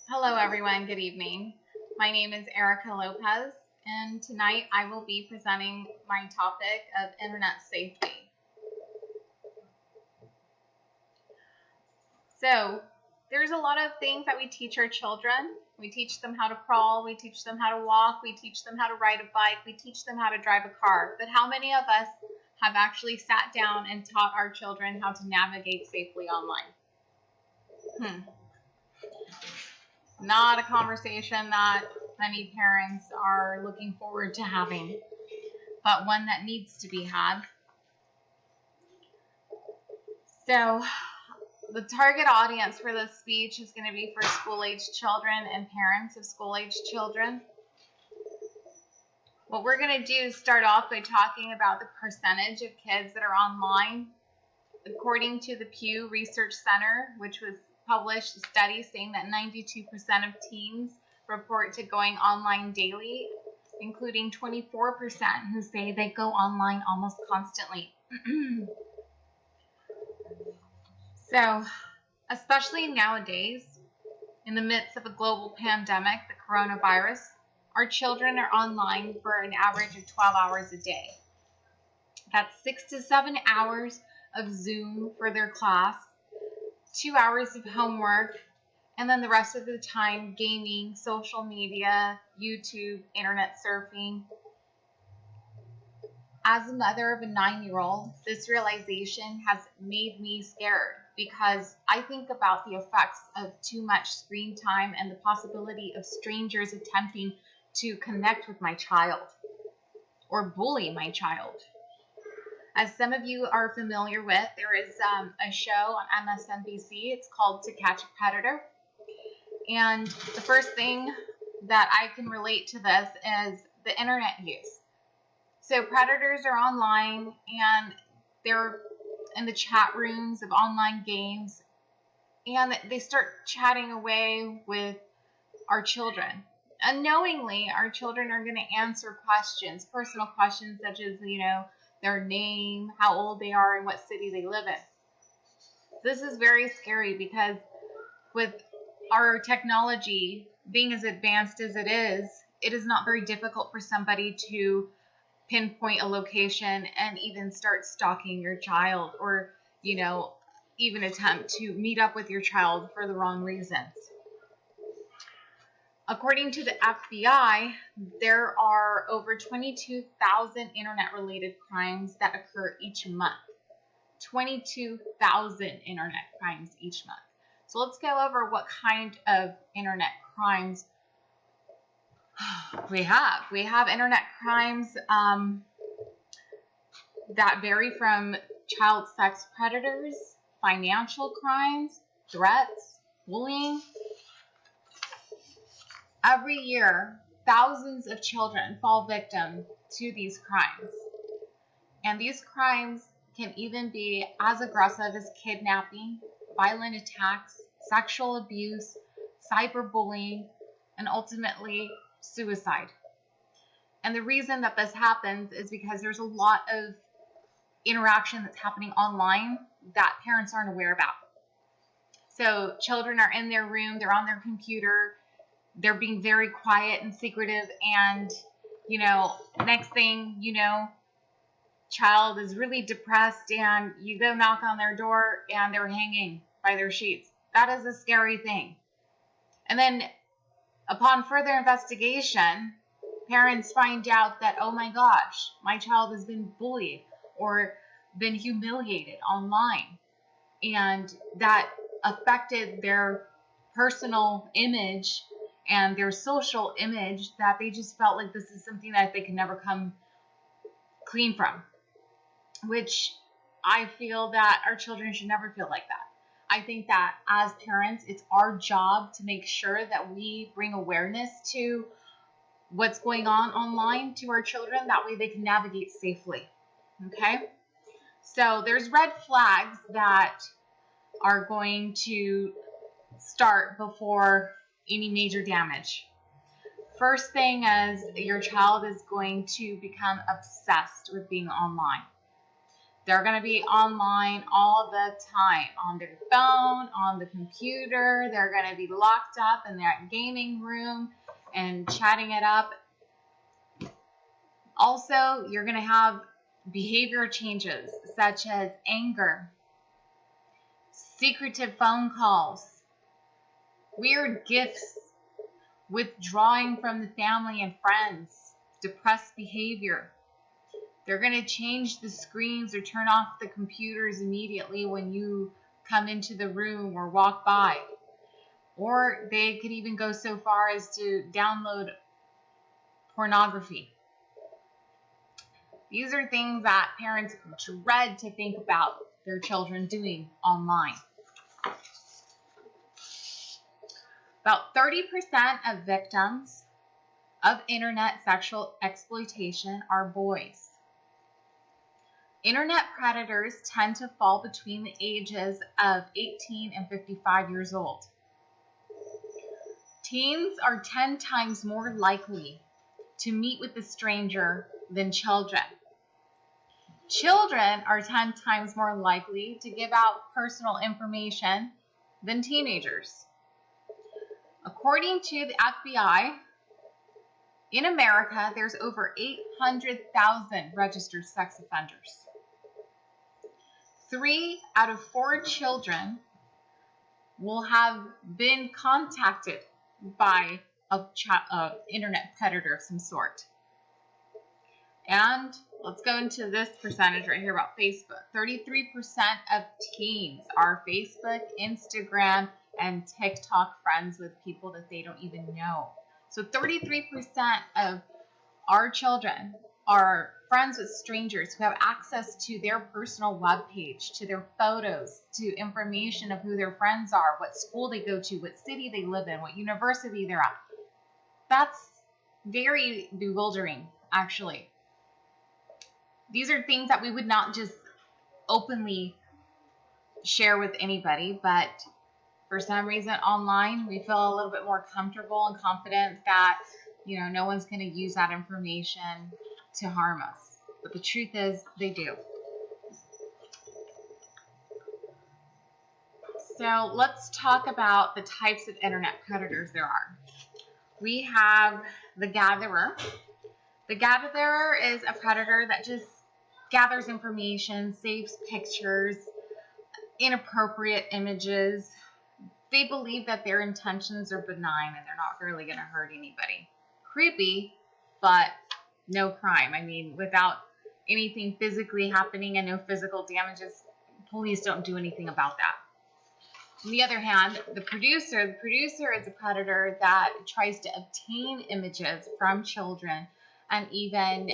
Hello, everyone. Good evening. My name is Erica Lopez, and tonight I will be presenting my topic of internet safety. So, there's a lot of things that we teach our children. We teach them how to crawl, we teach them how to walk, we teach them how to ride a bike, we teach them how to drive a car. But how many of us have actually sat down and taught our children how to navigate safely online? Not a conversation that many parents are looking forward to having, but one that needs to be had. So the target audience for this speech is going to be for school-aged children and parents of school-aged children. What we're going to do is start off by talking about the percentage of kids that are online. According to the Pew Research Center, which was published a study saying that 92% of teens report to going online daily, including 24% who say they go online almost constantly. So, especially nowadays, in the midst of a global pandemic, the coronavirus, our children are online for an average of 12 hours a day. That's 6 to 7 hours of Zoom for their class, 2 hours of homework, and then the rest of the time gaming, social media, YouTube, internet surfing. As a mother of a 9-year-old, this realization has made me scared because I think about the effects of too much screen time and the possibility of strangers attempting to connect with my child or bully my child. As some of you are familiar with, there is a show on MSNBC. It's called To Catch a Predator. And the first thing that I can relate to this is the internet use. So predators are online and they're in the chat rooms of online games, and they start chatting away with our children. Unknowingly, our children are going to answer questions, personal questions such as, their name, how old they are, and what city they live in. This is very scary because with our technology being as advanced as it is not very difficult for somebody to pinpoint a location and even start stalking your child or, even attempt to meet up with your child for the wrong reasons. According to the FBI, there are over 22,000 internet-related crimes that occur each month. 22,000 internet crimes each month. So let's go over what kind of internet crimes we have. We have internet crimes that vary from child sex predators, financial crimes, threats, bullying. Every year, thousands of children fall victim to these crimes. And these crimes can even be as aggressive as kidnapping, violent attacks, sexual abuse, cyberbullying, and ultimately suicide. And the reason that this happens is because there's a lot of interaction that's happening online that parents aren't aware about. So children are in their room, they're on their computer, they're being very quiet and secretive, and, next thing you know, child is really depressed and you go knock on their door and they're hanging by their sheets. That is a scary thing. And then upon further investigation, parents find out that, oh my gosh, my child has been bullied or been humiliated online, and that affected their personal image and their social image, that they just felt like this is something that they can never come clean from, which I feel that our children should never feel like that. I think that as parents, it's our job to make sure that we bring awareness to what's going on online to our children. That way they can navigate safely. Okay? So there's red flags that are going to start before any major damage. First thing is your child is going to become obsessed with being online. They're going to be online all the time, on their phone, on the computer. They're going to be locked up in that gaming room and chatting it up. Also, you're going to have behavior changes such as anger, secretive phone calls, weird gifts, withdrawing from the family and friends, depressed behavior. They're going to change the screens or turn off the computers immediately when you come into the room or walk by. Or they could even go so far as to download pornography. These are things that parents dread to think about their children doing online. About 30% of victims of internet sexual exploitation are boys. Internet predators tend to fall between the ages of 18 and 55 years old. Teens are 10 times more likely to meet with a stranger than children. Children are 10 times more likely to give out personal information than teenagers. According to the FBI, in America, there's over 800,000 registered sex offenders. 3 out of 4 children will have been contacted by an internet predator of some sort. And let's go into this percentage right here about Facebook. 33% of teens are Facebook, Instagram, and TikTok friends with people that they don't even know. So 33% of our children are friends with strangers who have access to their personal webpage, to their photos, to information of who their friends are, what school they go to, what city they live in, what university they're at. That's very bewildering, actually. These are things that we would not just openly share with anybody, but for some reason online we feel a little bit more comfortable and confident that no one's going to use that information to harm us. But the truth is they do. So let's talk about the types of internet predators there are. We have the gatherer. The gatherer is a predator that just gathers information, saves pictures, inappropriate images. They believe that their intentions are benign and they're not really going to hurt anybody. Creepy, but no crime. I mean, without anything physically happening and no physical damages, police don't do anything about that. On the other hand, the producer is a predator that tries to obtain images from children and even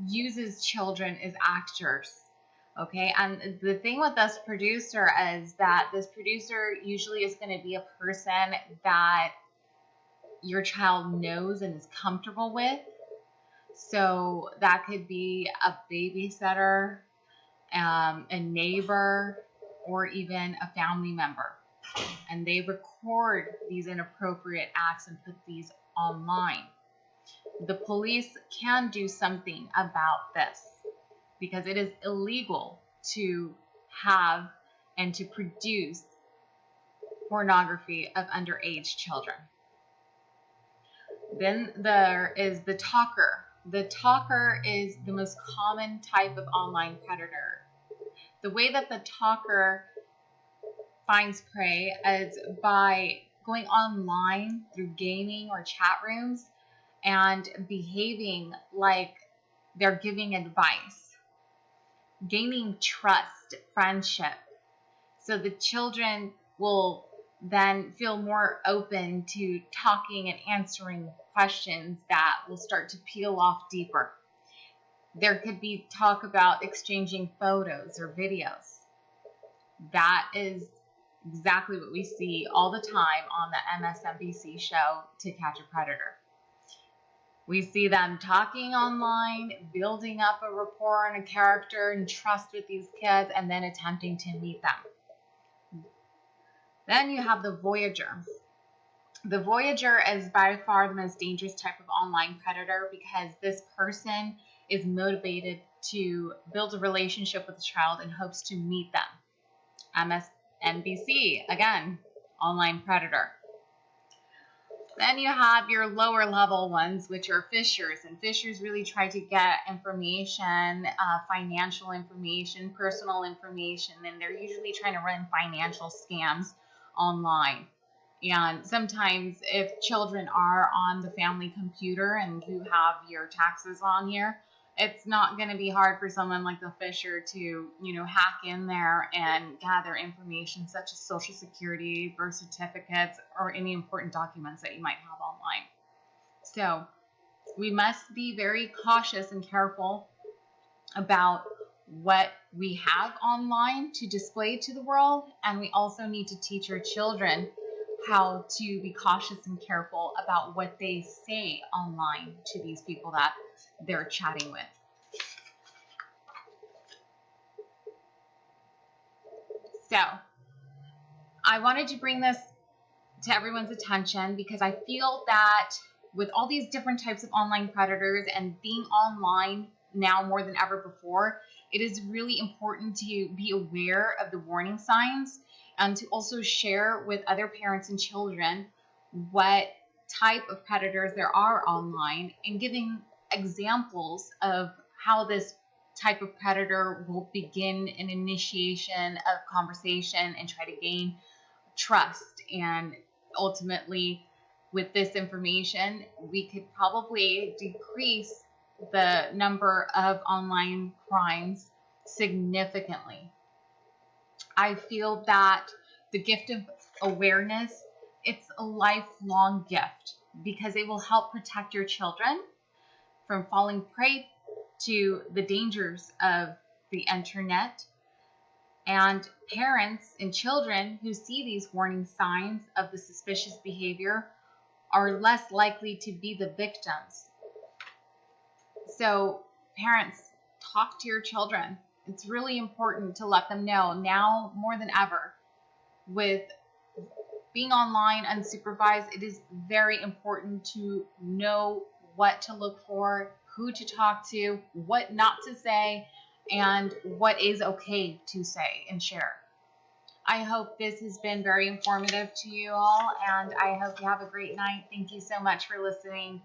uses children as actors. Okay, and the thing with this producer is that this producer usually is going to be a person that your child knows and is comfortable with. So that could be a babysitter, a neighbor, or even a family member. And they record these inappropriate acts and put these online. The police can do something about this because it is illegal to have and to produce pornography of underage children. Then there is the talker. The talker is the most common type of online predator. The way that the talker finds prey is by going online through gaming or chat rooms and behaving like they're giving advice, gaining trust, friendship. So the children will then feel more open to talking and answering questions that will start to peel off deeper. There could be talk about exchanging photos or videos. That is exactly what we see all the time on the MSNBC show To Catch a Predator. We see them talking online, building up a rapport and a character and trust with these kids, and then attempting to meet them. Then you have the Voyager. The Voyager is by far the most dangerous type of online predator because this person is motivated to build a relationship with the child in hopes to meet them. MSNBC, again, online predator. Then you have your lower level ones, which are phishers. And phishers really try to get information, financial information, personal information, and they're usually trying to run financial scams online. And sometimes if children are on the family computer and you have your taxes on here, it's not going to be hard for someone like the Fisher to, hack in there and gather information such as Social Security, birth certificates, or any important documents that you might have online. So we must be very cautious and careful about what we have online to display to the world, and we also need to teach our children how to be cautious and careful about what they say online to these people that they're chatting with. So I wanted to bring this to everyone's attention because I feel that with all these different types of online predators and being online now more than ever before, it is really important to be aware of the warning signs and to also share with other parents and children what type of predators there are online and giving examples of how this type of predator will begin an initiation of conversation and try to gain trust. And ultimately, with this information, we could probably decrease the number of online crimes significantly. I feel that the gift of awareness, it's a lifelong gift because it will help protect your children from falling prey to the dangers of the internet. And parents and children who see these warning signs of the suspicious behavior are less likely to be the victims. So parents, talk to your children. It's really important to let them know now more than ever. With being online unsupervised, it is very important to know what to look for, who to talk to, what not to say, and what is okay to say and share. I hope this has been very informative to you all, and I hope you have a great night. Thank you so much for listening.